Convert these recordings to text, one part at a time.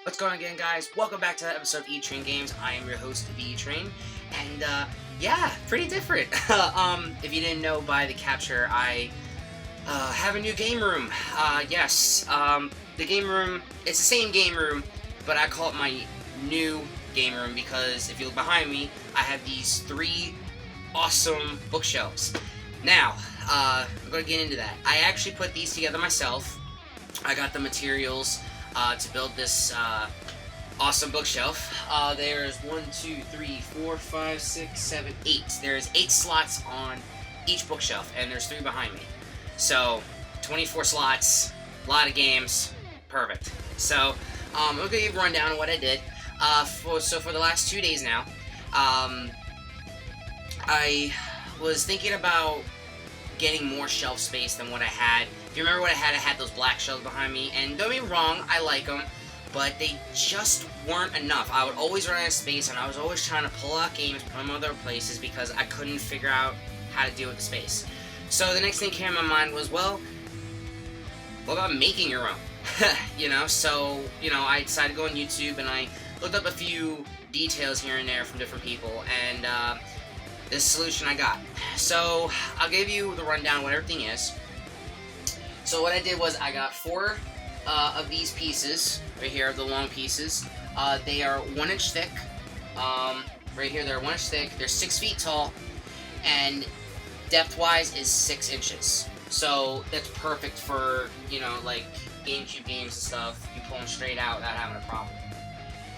What's going on again, guys? Welcome back to that episode of E-Train Games. I am your host, the E-Train, and yeah, pretty different. If you didn't know by the capture, I have a new game room. Yes, the game room, it's the same game room, but I call it my new game room because if you look behind me, I have these three awesome bookshelves. Now, I'm going to get into that. I actually put these together myself. I got the materials to build this awesome bookshelf. There's 1, 2, 3, 4, 5, 6, 7, 8. There's 8 slots on each bookshelf, and there's 3 behind me. So, 24 slots, a lot of games, perfect. So, I'm going to give you a rundown of what I did. So for the last 2 days now, I was thinking about getting more shelf space than what I had. If you remember what I had those black shelves behind me, and don't get me wrong, I like them, but they just weren't enough. I would always run out of space, and I was always trying to pull out games, put them other places, because I couldn't figure out how to deal with the space. So the next thing came in my mind was, well, what about making your own? So, I decided to go on YouTube, and I looked up a few details here and there from different people, and this solution I got. So, I'll give you the rundown of what everything is. So what I did was I got 4 of these pieces, right here, the long pieces. They are 1 inch thick. Right here, they're 1 inch thick. They're 6 feet tall, and depth-wise is 6 inches. So that's perfect for, like GameCube games and stuff. You pull them straight out without having a problem.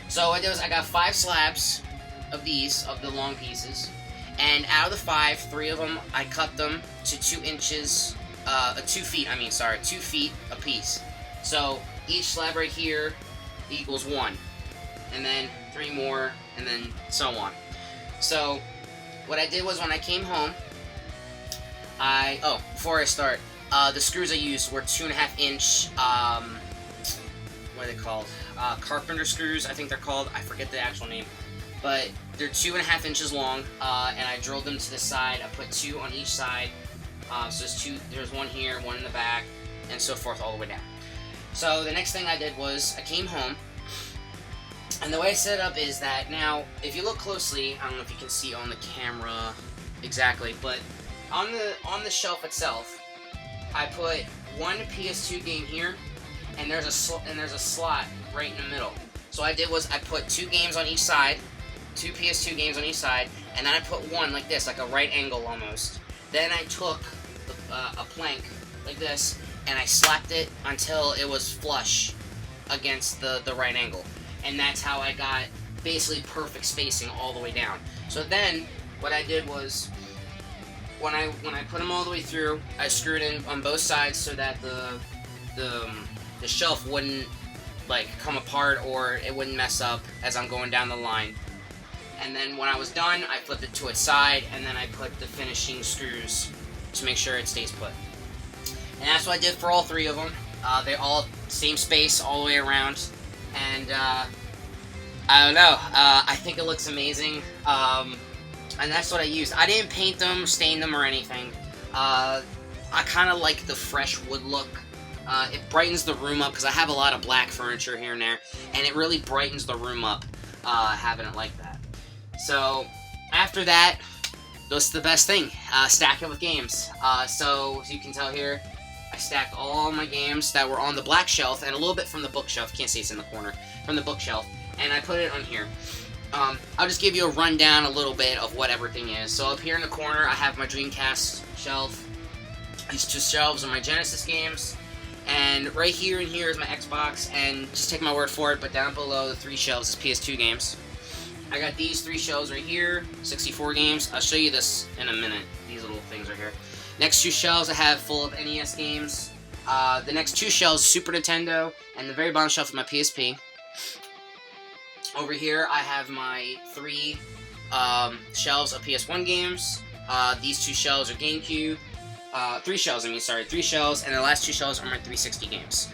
So what I did was I got 5 slabs of these, of the long pieces. And out of the 5, 3 of them, I cut them to 2 inches, 2 feet a piece. So each slab right here equals 1. And then 3 more, and then so on. So what I did was when I came home, before I start, the screws I used were 2.5 inch, what are they called? Carpenter screws, I think they're called. I forget the actual name. But they're 2.5 inches long, and I drilled them to the side. I put 2 on each side. So there's 1 here, 1 in the back, and so forth all the way down. So the next thing I did was I came home, and the way I set it up is that now, if you look closely, I don't know if you can see on the camera exactly, but on the shelf itself, I put 1 PS2 game here, and there's a slot right in the middle. So what I did was I put 2 games on each side, 2 PS2 games on each side, and then I put 1 like this, like a right angle almost. Then I took a plank like this, and I slapped it until it was flush against the right angle. And that's how I got basically perfect spacing all the way down. So then, what I did was, when I put them all the way through, I screwed in on both sides so that the shelf wouldn't come apart or it wouldn't mess up as I'm going down the line. And then when I was done, I flipped it to its side, and then I put the finishing screws to make sure it stays put. And that's what I did for all 3 of them. They all same space all the way around, and I don't know. I think it looks amazing, and that's what I used. I didn't paint them, stain them, or anything. I kind of like the fresh wood look. It brightens the room up because I have a lot of black furniture here and there, and it really brightens the room up having it like that. So, after that, that's the best thing. Stack it with games. So, as you can tell here, I stacked all my games that were on the black shelf, and a little bit from the bookshelf. Can't see it's in the corner. From the bookshelf. And I put it on here. I'll just give you a rundown a little bit of what everything is. So, up here in the corner, I have my Dreamcast shelf. These 2 shelves are my Genesis games. And right here and here is my Xbox, and just take my word for it, but down below the 3 shelves is PS2 games. I got these 3 shelves right here, 64 games. I'll show you this in a minute, these little things right here. Next 2 shelves I have full of NES games. The next 2 shelves, Super Nintendo, and the very bottom shelf is my PSP. Over here I have my 3 shelves of PS1 games. These 2 shelves are GameCube. 3 shelves, 3 shelves, and the last 2 shelves are my 360 games.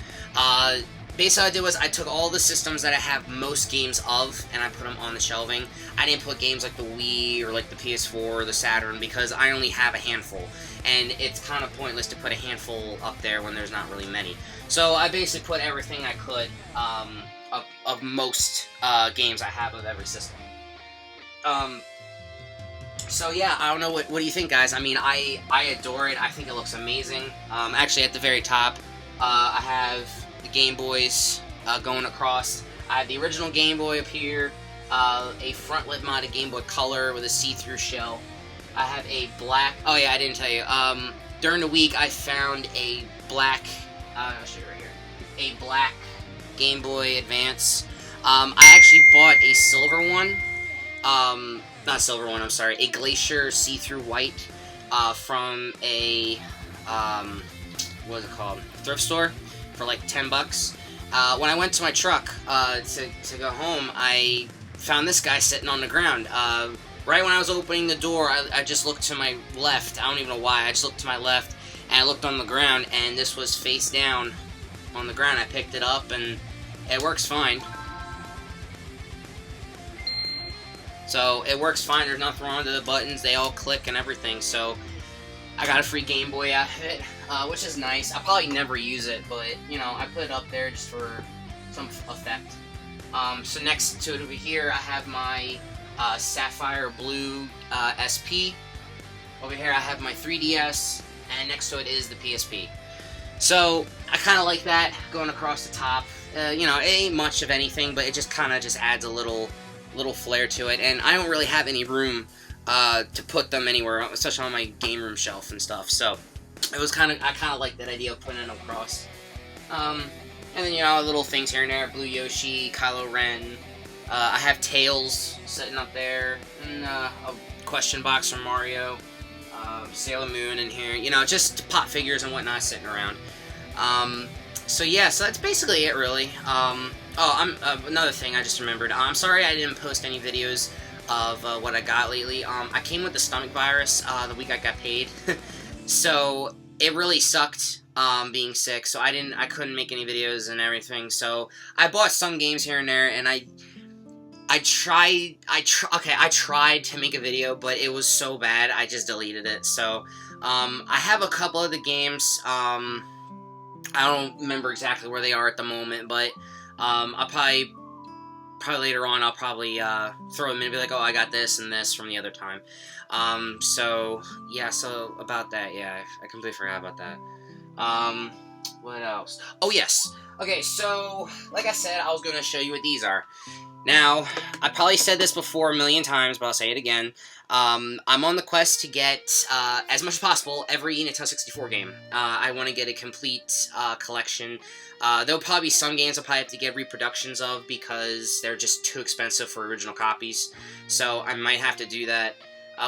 Basically what I did was I took all the systems that I have most games of, and I put them on the shelving. I didn't put games like the Wii, or like the PS4, or the Saturn, because I only have a handful. and it's kind of pointless to put a handful up there when there's not really many. So I basically put everything I could of most games I have of every system. So yeah, I don't know, what do you think, guys? I mean, I adore it. I think it looks amazing. Actually, at the very top, I have the Game Boys going across. I have the original Game Boy up here, a front-lit modded Game Boy Color with a see-through shell. I have a black... Oh yeah, I didn't tell you. During the week, I found a black... I'll show you right here. A black Game Boy Advance. I actually bought a silver one. Not silver one, I'm sorry. A Glacier see-through white from a... what is it called? Thrift store for like 10 bucks. When I went to my truck to go home, I found this guy sitting on the ground. Right when I was opening the door, I just looked to my left. I don't even know why. I just looked to my left, and I looked on the ground, and this was face down on the ground. I picked it up, and it works fine. So, it works fine. There's nothing wrong with the buttons. They all click and everything. So, I got a free Game Boy out of it, which is nice. I'll probably never use it, but, you know, I put it up there just for some effect. So, next to it over here, I have my Sapphire Blue SP. Over here, I have my 3DS, and next to it is the PSP. So, I kind of like that, going across the top. You know, it ain't much of anything, but it just kind of just adds a little flair to it, and I don't really have any room to put them anywhere, especially on my game room shelf and stuff. So it was I kind of like that idea of putting them across. And then, you know, little things here and there: Blue Yoshi, Kylo Ren. I have Tails sitting up there, and a question box from Mario, Sailor Moon in here. You know, just pop figures and whatnot sitting around. So yeah, so that's basically it, really. Another thing I just remembered. I'm sorry I didn't post any videos of what I got lately. I came with the stomach virus the week I got paid, so it really sucked being sick. So I couldn't make any videos and everything. So I bought some games here and there, and I tried to make a video, but it was so bad I just deleted it. So I have a couple of the games. I don't remember exactly where they are at the moment, but I'll probably later on, I'll probably throw them in and be like, oh, I got this and this from the other time. So, yeah, so about that, yeah, I completely forgot about that. What else? Oh, yes. Okay, so, like I said, I was going to show you what these are. Now, I probably said this before a million times, but I'll say it again. I'm on the quest to get, as much as possible, every Nintendo 64 game. I want to get a complete collection. There'll probably be some games I'll probably have to get reproductions of because they're just too expensive for original copies. So I might have to do that,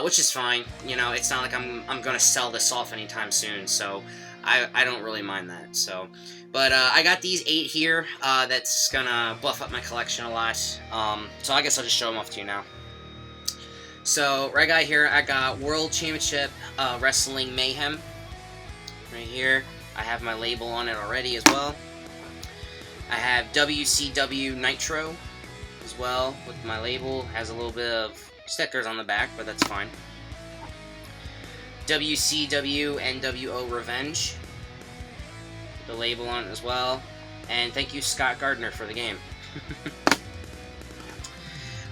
which is fine. You know, it's not like I'm going to sell this off anytime soon, so I don't really mind that. So, but I got these 8 here. That's going to buff up my collection a lot. So I guess I'll just show them off to you now. So, right here, I got World Championship Wrestling Mayhem. Right here. I have my label on it already as well. I have WCW Nitro as well with my label. Has a little bit of stickers on the back, but that's fine. WCW NWO Revenge. The label on it as well. And thank you, Scott Gardner, for the game.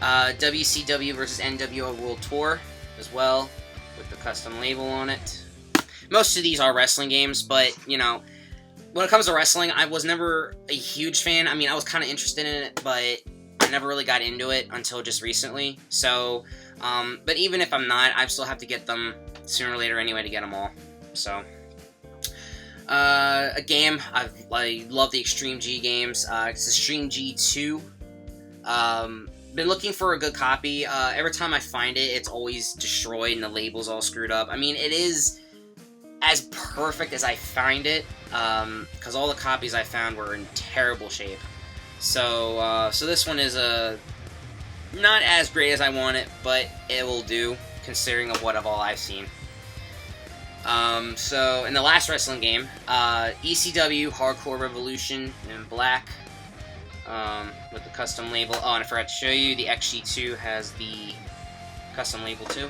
WCW vs. NWO World Tour as well, with the custom label on it. Most of these are wrestling games, but, you know, when it comes to wrestling, I was never a huge fan. I mean, I was kind of interested in it, but I never really got into it until just recently. So, but even if I'm not, I still have to get them sooner or later anyway to get them all. So, a game, I love the Extreme G games. It's Extreme G2. Been looking for a good copy. Every time I find it, it's always destroyed and the label's all screwed up. I mean, it is as perfect as I find it, because all the copies I found were in terrible shape. So, so this one is not as great as I want it, but it will do, considering of what of all I've seen. So, in the last wrestling game, ECW Hardcore Revolution in black, with the custom label. Oh, and I forgot to show you, the XG2 has the custom label too.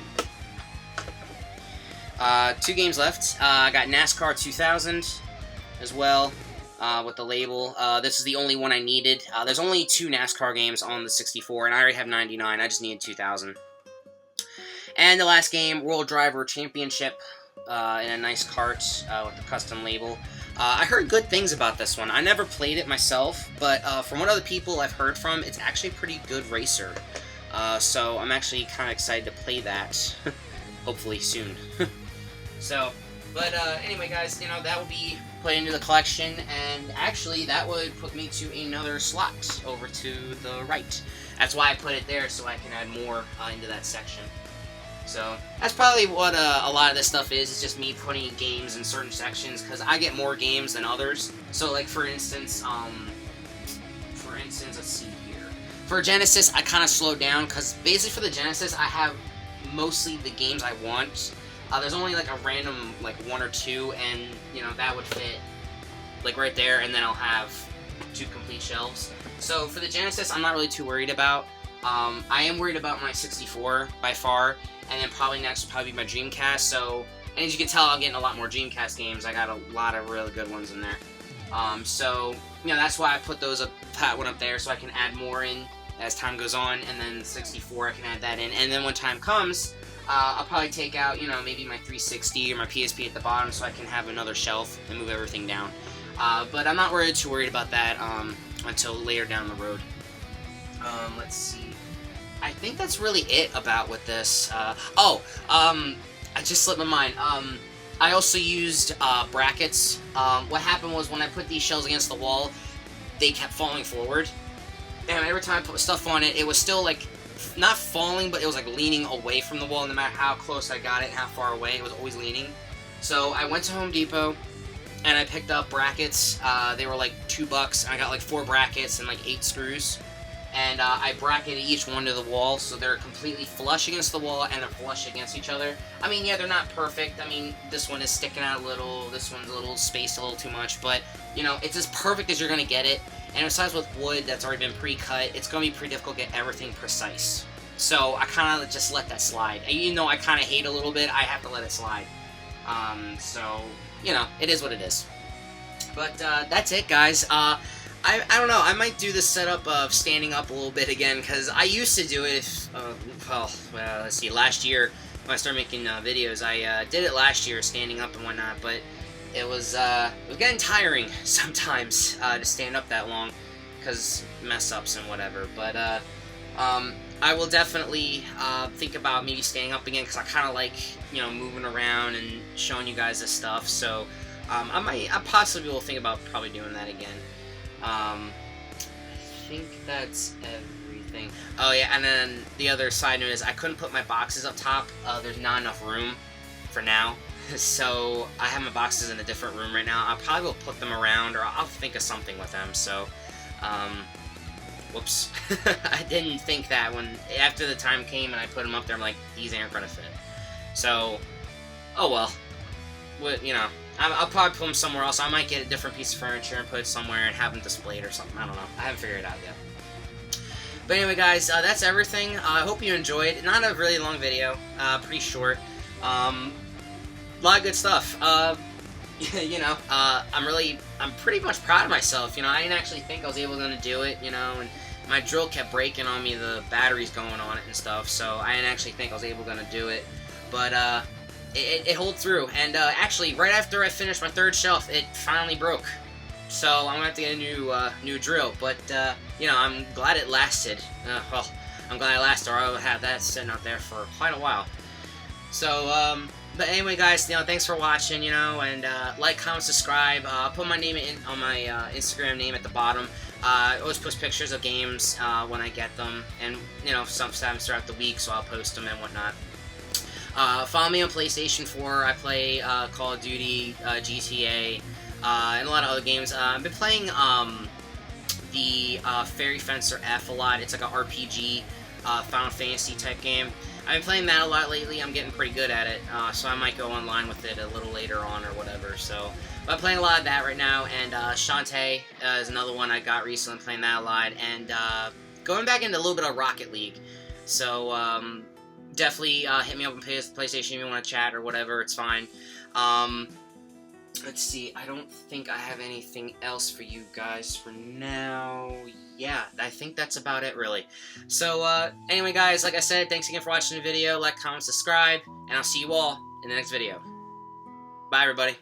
2 games left. I got NASCAR 2000 as well, with the label. This is the only one I needed. There's only 2 NASCAR games on the 64, and I already have 99. I just needed 2000. And the last game, World Driver Championship, in a nice cart with the custom label. I heard good things about this one. I never played it myself, but from what other people I've heard from, it's actually a pretty good racer. So I'm actually kind of excited to play that, hopefully soon. Anyway, guys, that will be put into the collection, and actually that would put me to another slot over to the right. That's why I put it there, so I can add more into that section. So that's probably what a lot of this stuff is. It's just me putting games in certain sections, because I get more games than others. So, like, for instance, let's see here. For Genesis, I kind of slowed down, because basically for the Genesis, I have mostly the games I want. There's only, like, a random, like, 1 or 2, and, that would fit, like, right there, and then I'll have 2 complete shelves. So, for the Genesis, I'm not really too worried about. I am worried about my 64, by far, and then probably next will probably be my Dreamcast, so, and as you can tell, I'm getting a lot more Dreamcast games. I got a lot of really good ones in there. That's why I put that one up there, so I can add more in as time goes on, and then the 64, I can add that in, and then when time comes, I'll probably take out, maybe my 360 or my PSP at the bottom so I can have another shelf and move everything down. But I'm not too worried about that until later down the road. Let's see. I think that's really it about with this. I just slipped my mind. I also used brackets. What happened was when I put these shelves against the wall, they kept falling forward. And every time I put stuff on it, it was still like, not falling, but it was like leaning away from the wall. No matter how close I got it and how far away, it was always leaning. So I went to Home Depot and I picked up brackets. They were like $2, and I got like 4 brackets and like 8 screws. And I bracketed each one to the wall, so they're completely flush against the wall and they're flush against each other. I mean, yeah, they're not perfect. I mean, this one is sticking out a little, this one's a little spaced a little too much, but, it's as perfect as you're going to get it. And besides with wood that's already been pre-cut, it's going to be pretty difficult to get everything precise. So I kind of just let that slide. Even though I kind of hate it a little bit, I have to let it slide. It is what it is. But that's it, guys. I don't know, I might do the setup of standing up a little bit again, because I used to do it, let's see, last year, when I started making videos, I did it last year, standing up and whatnot, but it was getting tiring sometimes, to stand up that long, because mess-ups and whatever, but, I will definitely, think about maybe standing up again, because I kind of like, moving around and showing you guys this stuff, so, I possibly will think about probably doing that again. I think that's everything. Oh yeah, and then the other side note is I couldn't put my boxes up top. There's not enough room for now. So I have my boxes in a different room right now. I probably will put them around, or I'll think of something with them. So, whoops. I didn't think that after the time came and I put them up there, I'm like, these aren't gonna fit. So, oh well. I'll probably put them somewhere else. I might get a different piece of furniture and put it somewhere and have them displayed or something. I don't know. I haven't figured it out yet. But anyway, guys, that's everything. I hope you enjoyed. Not a really long video. Pretty short. A lot of good stuff. I'm pretty much proud of myself. I didn't actually think I was able to do it, and my drill kept breaking on me, the batteries going on it and stuff, so I didn't actually think I was able to do it. But, it held through, and actually, right after I finished my 3rd shelf, it finally broke. So I'm gonna have to get a new drill, but I'm glad it lasted. I'm glad it lasted, or I would have that sitting out there for quite a while. So, but anyway, guys, thanks for watching, and like, comment, subscribe. I'll put my name on my Instagram name at the bottom. I always post pictures of games when I get them, and sometimes throughout the week, so I'll post them and whatnot. Follow me on PlayStation 4. I play Call of Duty, GTA, and a lot of other games. I've been playing the Fairy Fencer F a lot. It's like an RPG, Final Fantasy type game. I've been playing that a lot lately. I'm getting pretty good at it, so I might go online with it a little later on or whatever. So, but I'm playing a lot of that right now, and Shantae is another one I got recently. I'm playing that a lot, and going back into a little bit of Rocket League. So, definitely hit me up on PlayStation if you want to chat or whatever. It's fine. Let's see. I don't think I have anything else for you guys for now. Yeah, I think that's about it, really. So, anyway, guys, like I said, thanks again for watching the video. Like, comment, subscribe, and I'll see you all in the next video. Bye, everybody.